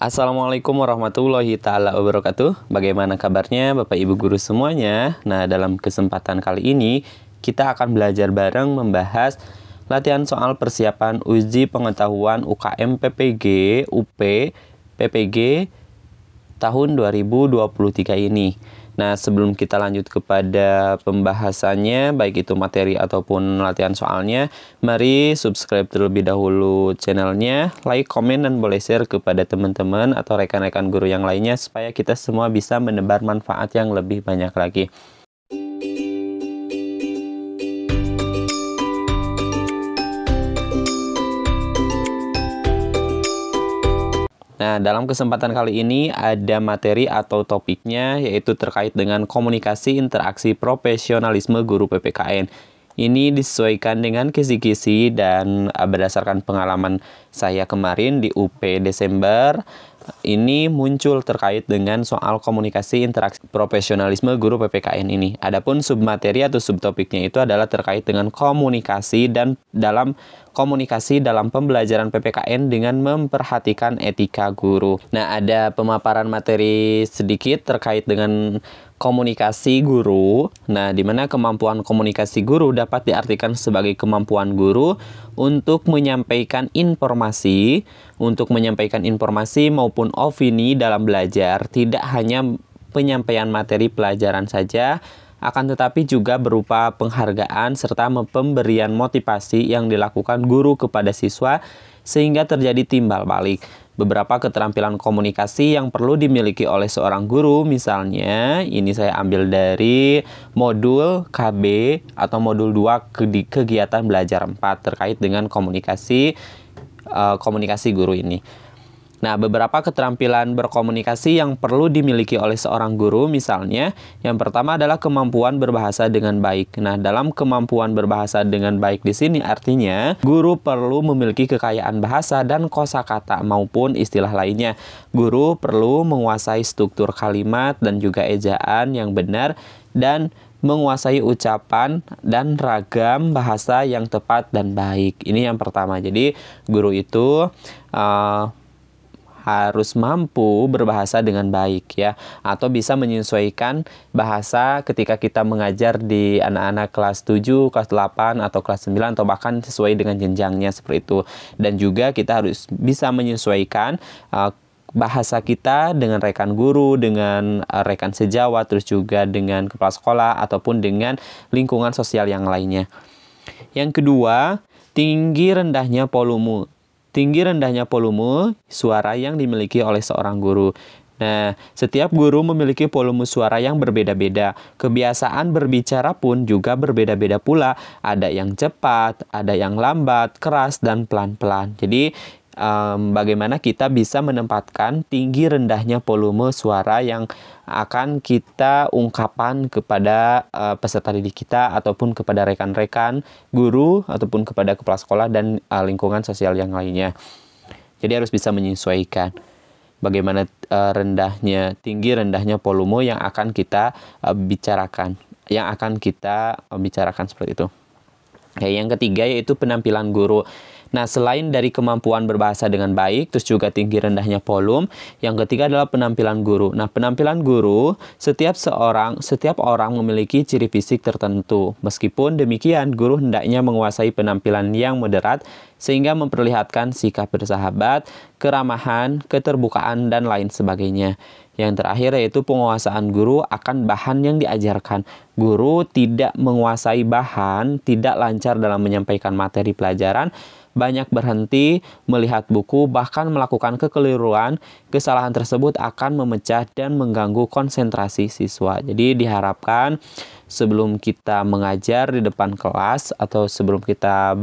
Assalamualaikum warahmatullahi taala wabarakatuh. Bagaimana kabarnya Bapak Ibu guru semuanya? Nah, dalam kesempatan kali ini kita akan belajar bareng membahas latihan soal persiapan uji pengetahuan UKM PPG UP PPG tahun 2023 ini. Nah, sebelum kita lanjut kepada pembahasannya, baik itu materi ataupun latihan soalnya, mari subscribe terlebih dahulu channelnya, like, komen, dan boleh share kepada teman-teman atau rekan-rekan guru yang lainnya supaya kita semua bisa menebar manfaat yang lebih banyak lagi. Nah, dalam kesempatan kali ini ada materi atau topiknya yaitu terkait dengan komunikasi interaksi profesionalisme guru PPKN. Ini disesuaikan dengan kisi-kisi dan berdasarkan pengalaman saya kemarin di UP Desember. Ini muncul terkait dengan soal komunikasi interaksi profesionalisme guru PPKN ini. Adapun submateri atau subtopiknya itu adalah terkait dengan komunikasi dan komunikasi dalam pembelajaran PPKN dengan memperhatikan etika guru. Nah, ada pemaparan materi sedikit terkait dengan komunikasi guru. Nah, di mana kemampuan komunikasi guru dapat diartikan sebagai kemampuan guru untuk menyampaikan informasi maupun opini dalam belajar, tidak hanya penyampaian materi pelajaran saja, akan tetapi juga berupa penghargaan serta pemberian motivasi yang dilakukan guru kepada siswa sehingga terjadi timbal balik. Beberapa keterampilan komunikasi yang perlu dimiliki oleh seorang guru, misalnya ini saya ambil dari modul KB atau modul 2 kegiatan belajar 4 terkait dengan komunikasi guru ini. Nah, beberapa keterampilan berkomunikasi yang perlu dimiliki oleh seorang guru, misalnya yang pertama adalah kemampuan berbahasa dengan baik. Nah, dalam kemampuan berbahasa dengan baik di sini artinya guru perlu memiliki kekayaan bahasa dan kosakata maupun istilah lainnya. Guru perlu menguasai struktur kalimat dan juga ejaan yang benar dan menguasai ucapan dan ragam bahasa yang tepat dan baik. Ini yang pertama. Jadi, guru itu harus mampu berbahasa dengan baik ya, atau bisa menyesuaikan bahasa ketika kita mengajar di anak-anak kelas 7, kelas 8, atau kelas 9, atau bahkan sesuai dengan jenjangnya seperti itu. Dan juga kita harus bisa menyesuaikan bahasa kita dengan rekan guru, dengan rekan sejawat, terus juga dengan kepala sekolah ataupun dengan lingkungan sosial yang lainnya. Yang kedua, tinggi rendahnya volume suara yang dimiliki oleh seorang guru. Nah, setiap guru memiliki volume suara yang berbeda-beda. Kebiasaan berbicara pun juga berbeda-beda pula. Ada yang cepat, ada yang lambat, keras, dan pelan-pelan. Jadi, bagaimana kita bisa menempatkan tinggi rendahnya volume suara yang akan kita ungkapkan kepada peserta didik kita ataupun kepada rekan-rekan guru ataupun kepada kepala sekolah dan lingkungan sosial yang lainnya. Jadi harus bisa menyesuaikan bagaimana tinggi rendahnya volume yang akan kita bicarakan, seperti itu. Yang ketiga yaitu penampilan guru. Nah, selain dari kemampuan berbahasa dengan baik, terus juga tinggi rendahnya volume, yang ketiga adalah penampilan guru. Nah, penampilan guru, setiap orang memiliki ciri fisik tertentu. Meskipun demikian, guru hendaknya menguasai penampilan yang moderat, sehingga memperlihatkan sikap bersahabat, keramahan, keterbukaan, dan lain sebagainya. Yang terakhir yaitu penguasaan guru akan bahan yang diajarkan. Guru tidak menguasai bahan, tidak lancar dalam menyampaikan materi pelajaran, banyak berhenti, melihat buku, bahkan melakukan kekeliruan. Kesalahan tersebut akan memecah dan mengganggu konsentrasi siswa. Jadi diharapkan sebelum kita mengajar di depan kelas atau sebelum kita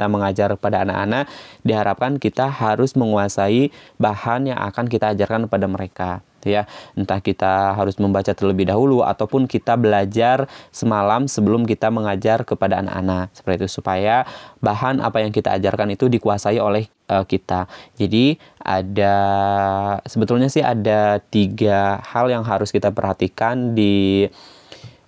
mengajar pada anak-anak, diharapkan kita harus menguasai bahan yang akan kita ajarkan kepada mereka. Ya, entah kita harus membaca terlebih dahulu ataupun kita belajar semalam sebelum kita mengajar kepada anak-anak, seperti itu, supaya bahan apa yang kita ajarkan itu dikuasai oleh kita. Jadi sebetulnya sih ada 3 hal yang harus kita perhatikan di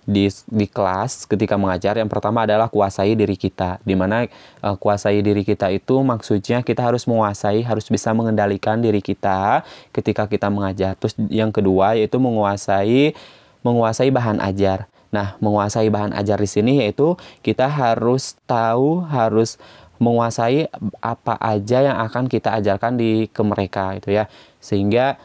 di kelas ketika mengajar. Yang pertama adalah kuasai diri kita, dimana kuasai diri kita itu maksudnya kita harus menguasai, harus bisa mengendalikan diri kita ketika kita mengajar. Terus yang kedua yaitu menguasai bahan ajar. Nah, menguasai bahan ajar di sini yaitu kita harus tahu, harus menguasai apa aja yang akan kita ajarkan ke mereka itu ya. Sehingga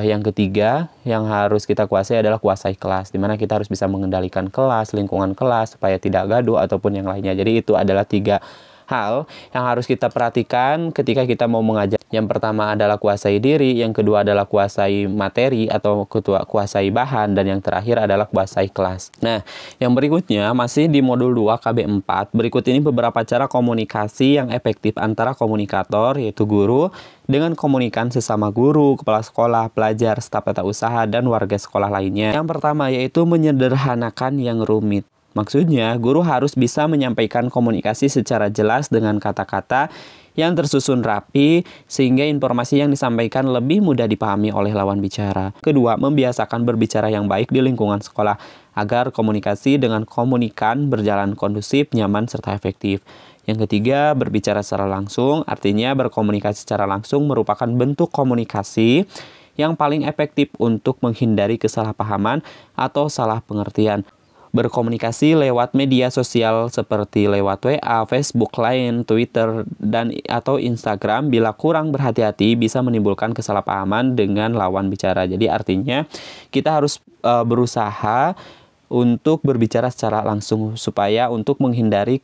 yang ketiga yang harus kita kuasai adalah kuasai kelas, dimana kita harus bisa mengendalikan kelas, lingkungan kelas supaya tidak gaduh ataupun yang lainnya. Jadi itu adalah 3 hal yang harus kita perhatikan ketika kita mau mengajar. Yang pertama adalah kuasai diri, yang kedua adalah kuasai materi atau kuasai bahan, dan yang terakhir adalah kuasai kelas. Nah, yang berikutnya masih di modul 2 KB4. Berikut ini beberapa cara komunikasi yang efektif antara komunikator yaitu guru dengan komunikan sesama guru, kepala sekolah, pelajar, staf tata usaha, dan warga sekolah lainnya. Yang pertama yaitu menyederhanakan yang rumit. Maksudnya, guru harus bisa menyampaikan komunikasi secara jelas dengan kata-kata yang tersusun rapi, sehingga informasi yang disampaikan lebih mudah dipahami oleh lawan bicara. Kedua, membiasakan berbicara yang baik di lingkungan sekolah, agar komunikasi dengan komunikan berjalan kondusif, nyaman, serta efektif. Yang ketiga, berbicara secara langsung, artinya berkomunikasi secara langsung merupakan bentuk komunikasi yang paling efektif untuk menghindari kesalahpahaman atau salah pengertian. Berkomunikasi lewat media sosial seperti lewat WA, Facebook, Line, Twitter, atau Instagram bila kurang berhati-hati bisa menimbulkan kesalahpahaman dengan lawan bicara. Jadi artinya kita harus berusaha untuk berbicara secara langsung supaya untuk menghindari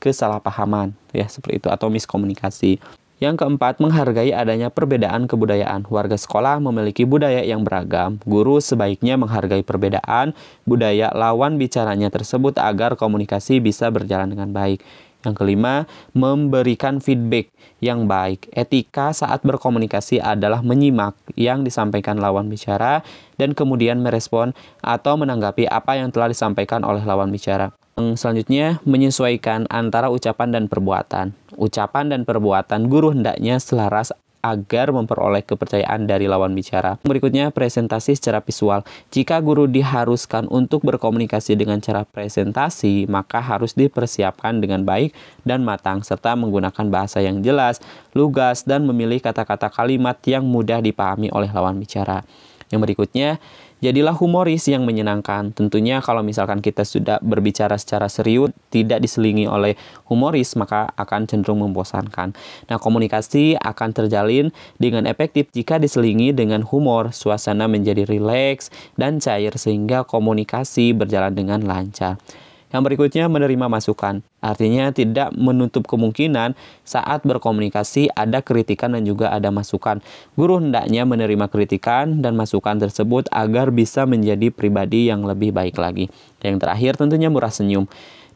kesalahpahaman ya, seperti itu, atau miskomunikasi. Yang keempat, menghargai adanya perbedaan kebudayaan. Warga sekolah memiliki budaya yang beragam. Guru sebaiknya menghargai perbedaan budaya lawan bicaranya tersebut agar komunikasi bisa berjalan dengan baik. Yang kelima, memberikan feedback yang baik. Etika saat berkomunikasi adalah menyimak yang disampaikan lawan bicara dan kemudian merespon atau menanggapi apa yang telah disampaikan oleh lawan bicara. Selanjutnya, menyesuaikan antara ucapan dan perbuatan. Ucapan dan perbuatan guru hendaknya selaras agar memperoleh kepercayaan dari lawan bicara. Berikutnya, presentasi secara visual. Jika guru diharuskan untuk berkomunikasi dengan cara presentasi, maka harus dipersiapkan dengan baik dan matang, serta menggunakan bahasa yang jelas, lugas, dan memilih kata-kata kalimat yang mudah dipahami oleh lawan bicara. Yang berikutnya, jadilah humoris yang menyenangkan. Tentunya kalau misalkan kita sudah berbicara secara serius, tidak diselingi oleh humoris, maka akan cenderung membosankan. Nah, komunikasi akan terjalin dengan efektif jika diselingi dengan humor. Suasana menjadi rileks dan cair sehingga komunikasi berjalan dengan lancar. Yang berikutnya, menerima masukan. Artinya tidak menutup kemungkinan saat berkomunikasi ada kritikan dan juga ada masukan. Guru hendaknya menerima kritikan dan masukan tersebut agar bisa menjadi pribadi yang lebih baik lagi. Yang terakhir tentunya murah senyum.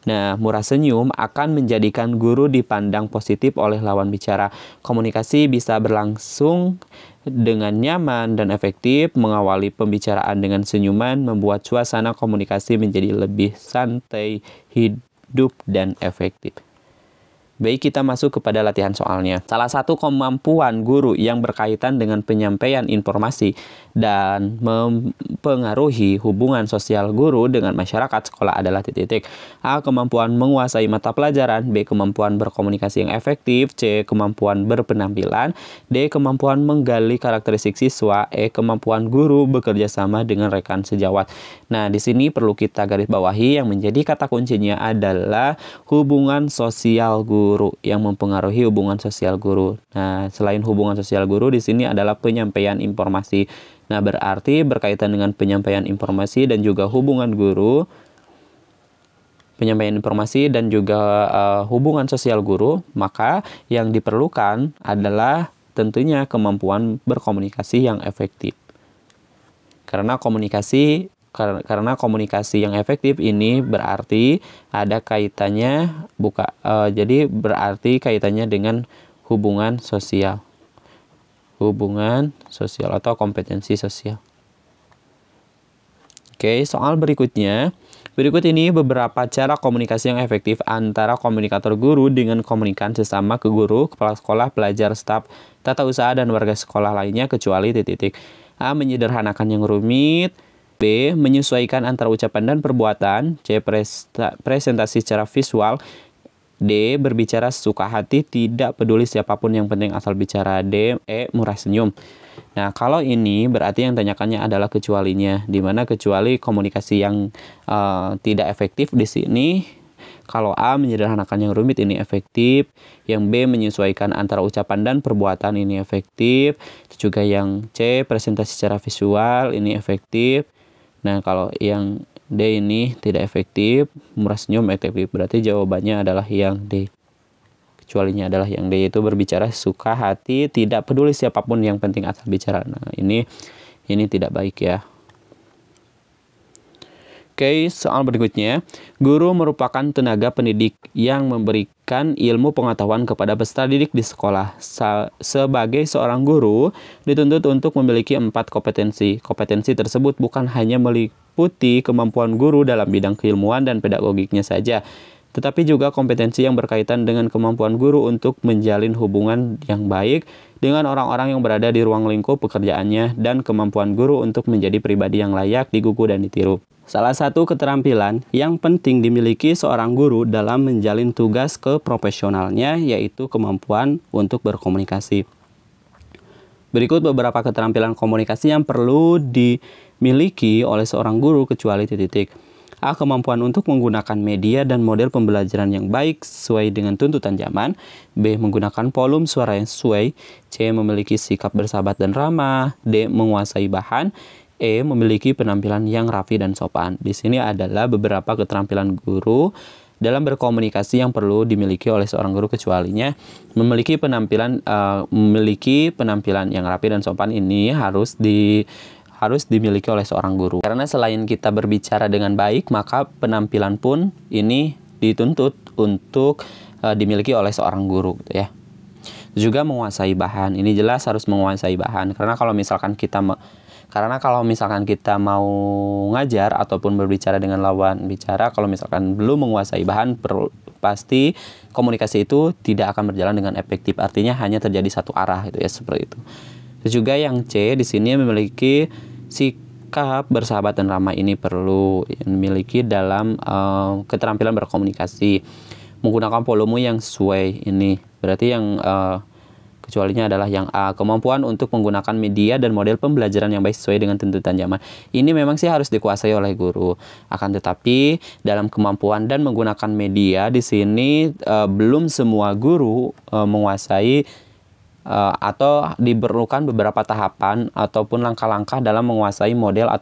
Nah, murah senyum akan menjadikan guru dipandang positif oleh lawan bicara. Komunikasi bisa berlangsung dengan nyaman dan efektif. Mengawali pembicaraan dengan senyuman membuat suasana komunikasi menjadi lebih santai, hidup, dan efektif. Baik, kita masuk kepada latihan soalnya. Salah satu kemampuan guru yang berkaitan dengan penyampaian informasi dan mempengaruhi hubungan sosial guru dengan masyarakat sekolah adalah titik-titik. A. Kemampuan menguasai mata pelajaran. B. Kemampuan berkomunikasi yang efektif. C. Kemampuan berpenampilan. D. Kemampuan menggali karakteristik siswa. E. Kemampuan guru bekerja sama dengan rekan sejawat. Nah, di sini perlu kita garis bawahi yang menjadi kata kuncinya adalah hubungan sosial guru, yang mempengaruhi hubungan sosial guru. Nah, selain hubungan sosial guru, di sini adalah penyampaian informasi. Nah, berarti berkaitan dengan penyampaian informasi dan juga hubungan guru, penyampaian informasi dan juga hubungan sosial guru, maka yang diperlukan adalah tentunya kemampuan berkomunikasi yang efektif. Karena komunikasi yang efektif ini berarti ada kaitannya jadi berarti kaitannya dengan hubungan sosial atau kompetensi sosial. Oke, soal berikutnya. Berikut ini beberapa cara komunikasi yang efektif antara komunikator guru dengan komunikan sesama ke guru, kepala sekolah, pelajar, staf, tata usaha, dan warga sekolah lainnya kecuali titik-titik. A. Menyederhanakan yang rumit. B. B. Menyesuaikan antara ucapan dan perbuatan. C. Presentasi secara visual. D. Berbicara sesuka hati, tidak peduli siapapun, yang penting asal bicara. D. Murah senyum. Nah, kalau ini berarti yang tanyakannya adalah kecualinya, di mana kecuali komunikasi yang tidak efektif di sini. Kalau A, menyederhanakan yang rumit, ini efektif. Yang B, menyesuaikan antara ucapan dan perbuatan, ini efektif. Itu juga yang C, presentasi secara visual, ini efektif. Nah, kalau yang D ini tidak efektif, murah senyum efektif. Berarti jawabannya adalah yang D. Kecualinya adalah yang D, yaitu berbicara suka hati, tidak peduli siapapun, yang penting asal bicara. Nah, ini tidak baik ya. Oke, soal berikutnya. Guru merupakan tenaga pendidik yang memberikan ilmu pengetahuan kepada peserta didik di sekolah. Sebagai seorang guru, dituntut untuk memiliki 4 kompetensi. Kompetensi tersebut bukan hanya meliputi kemampuan guru dalam bidang keilmuan dan pedagogiknya saja, tetapi juga kompetensi yang berkaitan dengan kemampuan guru untuk menjalin hubungan yang baik dengan orang-orang yang berada di ruang lingkup pekerjaannya, dan kemampuan guru untuk menjadi pribadi yang layak digugu dan ditiru. Salah satu keterampilan yang penting dimiliki seorang guru dalam menjalin tugas keprofesionalnya yaitu kemampuan untuk berkomunikasi. Berikut beberapa keterampilan komunikasi yang perlu dimiliki oleh seorang guru kecuali titik-titik. A. Kemampuan untuk menggunakan media dan model pembelajaran yang baik sesuai dengan tuntutan zaman. B. Menggunakan volume suara yang sesuai. C. Memiliki sikap bersahabat dan ramah. D. Menguasai bahan. E. Memiliki penampilan yang rapi dan sopan. Di sini adalah beberapa keterampilan guru dalam berkomunikasi yang perlu dimiliki oleh seorang guru kecualinya. Memiliki penampilan yang rapi dan sopan ini harus dimiliki oleh seorang guru. Karena selain kita berbicara dengan baik, maka penampilan pun ini dituntut untuk dimiliki oleh seorang guru gitu ya. Juga menguasai bahan. Ini jelas harus menguasai bahan. Karena kalau misalkan kita mau ngajar ataupun berbicara dengan lawan bicara, kalau misalkan belum menguasai bahan, pasti komunikasi itu tidak akan berjalan dengan efektif. Artinya hanya terjadi satu arah gitu ya, seperti itu. Terus juga yang C di sini memiliki sikap bersahabat dan ramah, ini perlu dimiliki dalam keterampilan berkomunikasi. Menggunakan volume yang sesuai, ini berarti yang kecualinya adalah yang A. Kemampuan untuk menggunakan media dan model pembelajaran yang baik sesuai dengan tuntutan zaman. Ini memang sih harus dikuasai oleh guru. Akan tetapi dalam kemampuan dan menggunakan media di sini belum semua guru menguasai atau diperlukan beberapa tahapan ataupun langkah-langkah dalam menguasai model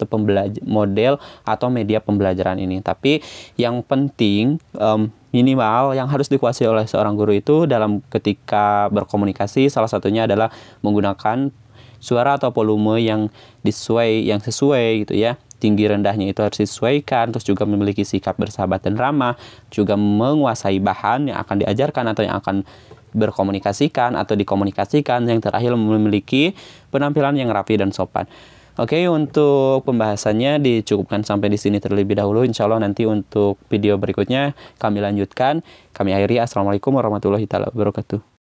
atau media pembelajaran ini. Tapi yang penting minimal yang harus dikuasai oleh seorang guru itu dalam ketika berkomunikasi, salah satunya adalah menggunakan suara atau volume yang sesuai gitu ya. Tinggi rendahnya itu harus disesuaikan, terus juga memiliki sikap bersahabat dan ramah, juga menguasai bahan yang akan diajarkan atau yang akan berkomunikasikan atau dikomunikasikan, yang terakhir memiliki penampilan yang rapi dan sopan. Oke, untuk pembahasannya dicukupkan sampai di sini terlebih dahulu. Insya Allah nanti untuk video berikutnya kami lanjutkan. Kami akhiri. Assalamualaikum warahmatullahi wabarakatuh.